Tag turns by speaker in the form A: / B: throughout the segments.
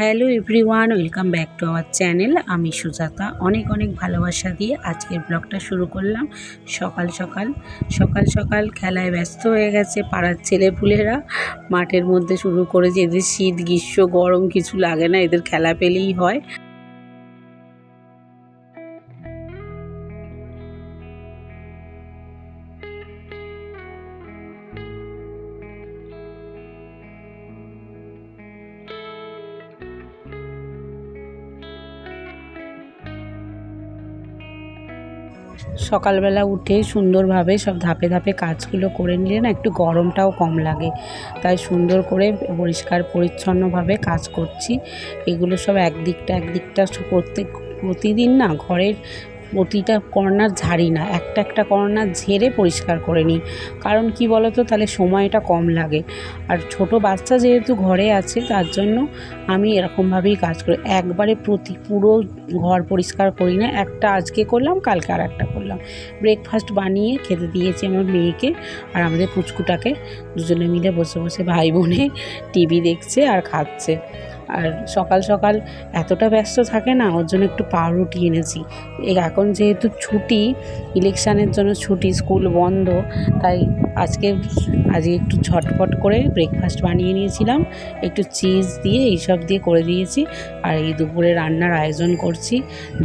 A: Hello everyone, welcome back to our channel. আমি সুজাতা অনেক অনেক ভালোবাসা দিয়ে আজকের ব্লগটা শুরু করলাম। সকাল সকাল খেলায় ব্যস্ত হয়ে গেছে পাড়ার ছেলেপুলেরা। মাঠের মধ্যে শুরু করেছে। এদের শীত গ্রীষ্ম গরম কিছু লাগে না, এদের খেলা পেলেই হয়। সকালবেলা উঠে সুন্দরভাবে সব ধাপে ধাপে কাজগুলো করে নিলে না একটু গরমটাও কম লাগে, তাই সুন্দর করে পরিষ্কার পরিচ্ছন্নভাবে কাজ করছি। এগুলো সব একদিকটা প্রতিদিন না ঘরের প্রতিটা কর্নার ঝাড়ি না, একটা কর্নার ঝেড়ে পরিষ্কার করে নিই। কারণ কি বলো তো, তাহলে সময়টা কম লাগে। আর ছোট বাচ্চা যেহেতু ঘরে আছে, তার জন্য আমি এরকমভাবেই কাজ করি। একবারে পুরো ঘর পরিষ্কার করি না, একটা আজকে করলাম কালকে আর একটা করলাম। ব্রেকফাস্ট বানিয়ে খেতে দিয়েছি আমার মেয়েকে আর আমাদের পুচকুটাকে। দুজনে মিলে বসে বসে ভাই বোনে টিভি দেখছে আর খাচ্ছে। আর সকাল এতটা ব্যস্ত থাকে না, ওর জন্য একটু পাউরুটি এনেছি। এখন যেহেতু ছুটি, ইলেকশানের জন্য ছুটি, স্কুল বন্ধ, তাই আজকে একটু ঝটপট করে ব্রেকফাস্ট বানিয়ে নিয়েছিলাম। একটু চিজ দিয়ে এইসব দিয়ে করে দিয়েছি। আর এই দুপুরে রান্নার আয়োজন করছি।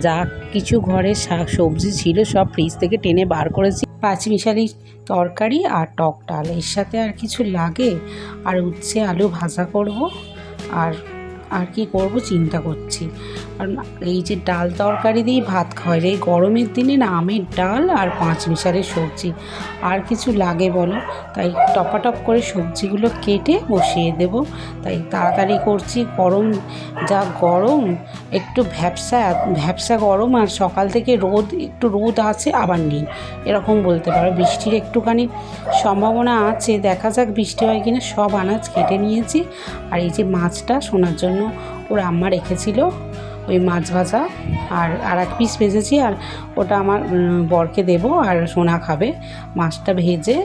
A: যা কিছু ঘরে শাক সবজি ছিল সব ফ্রিজ থেকে টেনে বার করেছি। পাঁচমিশালি তরকারি আর টক ডাল, এর সাথে আর কিছু লাগে? আর উচ্ছে আলু ভাজা করব। আর কি করব চিন্তা করছি। কারণ এই যে ডাল তরকারি দিয়ে ভাত খাওয়া যায়, এই গরমের দিনে না আমের ডাল আর পাঁচমিশালি সবজি, আর কিছু লাগে বলো? তাই টপাটপ করে সবজিগুলো কেটে বসিয়ে দেব। তাই তাড়াতাড়ি করছি। গরম একটু ভ্যাপসা গরম। আর সকাল থেকে একটু রোদ আছে আবার নেই, এরকম বলতে পারো। বৃষ্টির একটুখানি সম্ভাবনা আছে, দেখা যাক বৃষ্টি হয় কিনা। সব আনাজ কেটে নিয়েছি। আর এই যে মাছটা শোনার জন্য ওর আম্মা রেখেছিল, ওই মাছ ভাজা আর এক পিস ভেজেছি। আর ওটা আমার বরকে দেবো, আর সোনা খাবে। মাছটা ভেজে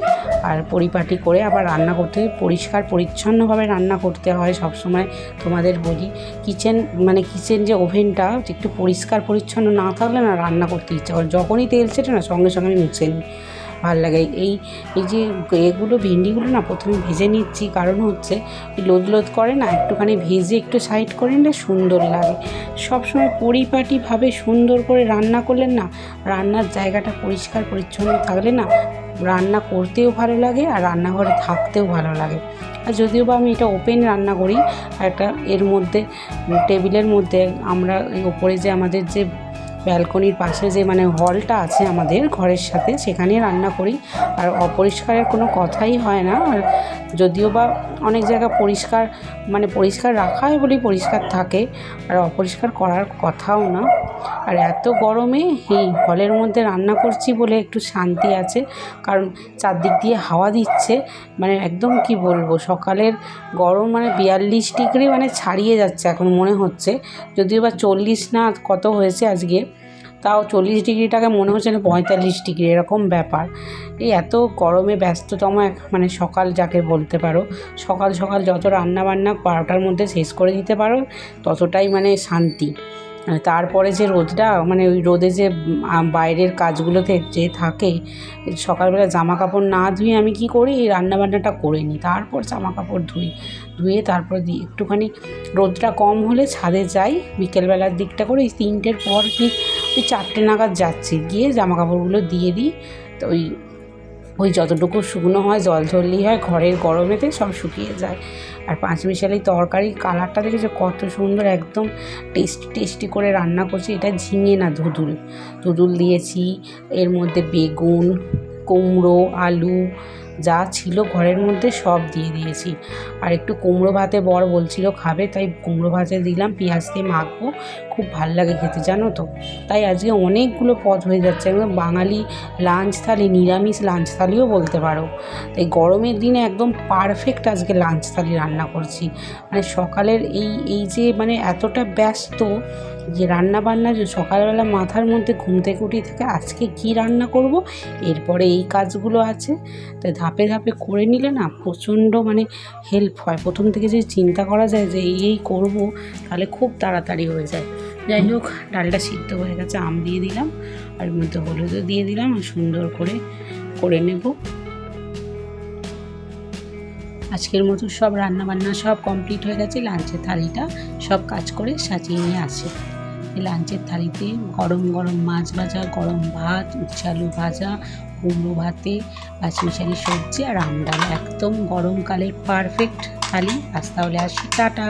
A: আর পরিপাটি করে আবার রান্না করতে, পরিষ্কার পরিচ্ছন্নভাবে রান্না করতে হয় সব সময়। তোমাদের বলি, কিচেন যে ওভেনটা একটু পরিষ্কার পরিচ্ছন্ন না থাকলে না রান্না করতে ইচ্ছা করে। যখনই তেল ছেটে না সঙ্গে সঙ্গে আমি মুছে নিই, ভাল লাগে। এই যে ভেন্ডিগুলো না প্রথমে ভেজে নিচ্ছি, কারণ হচ্ছে লোদ করে না, একটুখানি ভেজে একটু সাইড করে নিলে সুন্দর লাগে। সবসময় পরিপাটিভাবে সুন্দর করে রান্না করলে না, রান্নার জায়গাটা পরিষ্কার পরিচ্ছন্ন থাকলে না রান্না করতেও ভালো লাগে আর রান্নাঘরে থাকতেও ভালো লাগে। আর যদিও বা আমি এটা ওপেন রান্না করি, একটা এর মধ্যে টেবিলের মধ্যে আমরা ওপরে যে আমাদের যে ব্যালকনির পাশে যে হলটা আছে আমাদের ঘরের সাথে, সেখানে রান্না করি। আর অপরিষ্কারের কোনো কথাই হয় না। আর যদিও বা অনেক জায়গা পরিষ্কার রাখা হয় বলেই পরিষ্কার থাকে, আর অপরিষ্কার করার কথাও না। আর এত গরমে এই হলের মধ্যে রান্না করছি বলে একটু শান্তি আছে, কারণ চারদিক দিয়ে হাওয়া দিচ্ছে। একদম কি বলবো, সকালের গরম 42 ডিগ্রি ছাড়িয়ে যাচ্ছে এখন মনে হচ্ছে। যদিও বা 40 না কত হয়েছে আজকে, তাও 40 ডিগ্রিটাকে মনে হচ্ছে না 45 ডিগ্রি, এরকম ব্যাপার। এই এত গরমে ব্যস্ততম সকাল যাকে বলতে পারো। সকাল যত রান্নাবান্না 12টার মধ্যে শেষ করে দিতে পারো, ততটাই শান্তি। তারপরে যে রোদটা, ওই রোদে যে বাইরের কাজগুলোতে যে থাকে, সকালবেলা জামা কাপড় না ধুয়ে আমি কি করি, এই রান্নাবান্নাটা করে নিই। তারপর জামা কাপড় ধুয়ে তারপর একটুখানি রোদটা কম হলে ছাদে যাই বিকেলবেলার দিকটা করে। এই 3টের পর ঠিক ওই 4টে নাগাদ যাচ্ছি, গিয়ে জামা কাপড়গুলো দিয়ে দিই। তো ওই যতটুকু শুকনো হয়, জল ধরলেই হয়, ঘরের গরমেতে সব শুকিয়ে যায়। আর পাঁচমিশালি তরকারি কালারটা দেখেছো কত সুন্দর, একদম টেস্টি করে রান্না করছি। এটা ঝিঙে না, ধুদুল দিয়েছি। এর মধ্যে বেগুন, কুমড়ো, আলু যা ছিল ঘরের মধ্যে সব দিয়ে দিয়েছি। আর একটু কুমড়ো ভাতে বর বলছিল খাবে, তাই কুমড়ো ভাতে দিলাম, পেঁয়াজ দিয়ে মাখবো। খুব ভাল লাগে খেতে, জানো তো। তাই আজকে অনেকগুলো পদ হয়ে যাচ্ছে, একদম বাঙালি লাঞ্চ থালি, নিরামিষ লাঞ্চ থালিও বলতে পারো। তাই গরমের দিনে একদম পারফেক্ট আজকে লাঞ্চ থালি রান্না করছি। সকালের এই যে এতটা ব্যস্ত যে রান্নাবান্না, যে সকালবেলা মাথার মধ্যে ঘুম থেকে উঠে থাকে আজকে কি রান্না করব, এরপরে এই কাজগুলো আছে। তাই ধাপে ধাপে করে নিলে না প্রচণ্ড মানে হেল্প হয়। প্রথম থেকে যে চিন্তা করা যায় যে এই করব, তাহলে খুব তাড়াতাড়ি হয়ে যায়। যাই হোক, ডালটা সিদ্ধ হয়ে গেছে, আম দিয়ে দিলাম আর এর মধ্যে হলুদও দিয়ে দিলাম আর সুন্দর করে নেব। আজকের মতো সব রান্নাবান্না সব কমপ্লিট হয়ে গেছে। লাঞ্চের থালিটা সব কাজ করে সাজিয়ে নিয়ে আসে। লাঞ্চের থালিতে গরম গরম মাছ ভাজা, গরম ভাত, উচ্ছে আলু ভাজা, কুমড়ো ভাতে পাঁচমিশালি সবজি আর আম ডাল, একদম গরমকালের পারফেক্ট থালি। আজ তাহলে আসি, টাটা।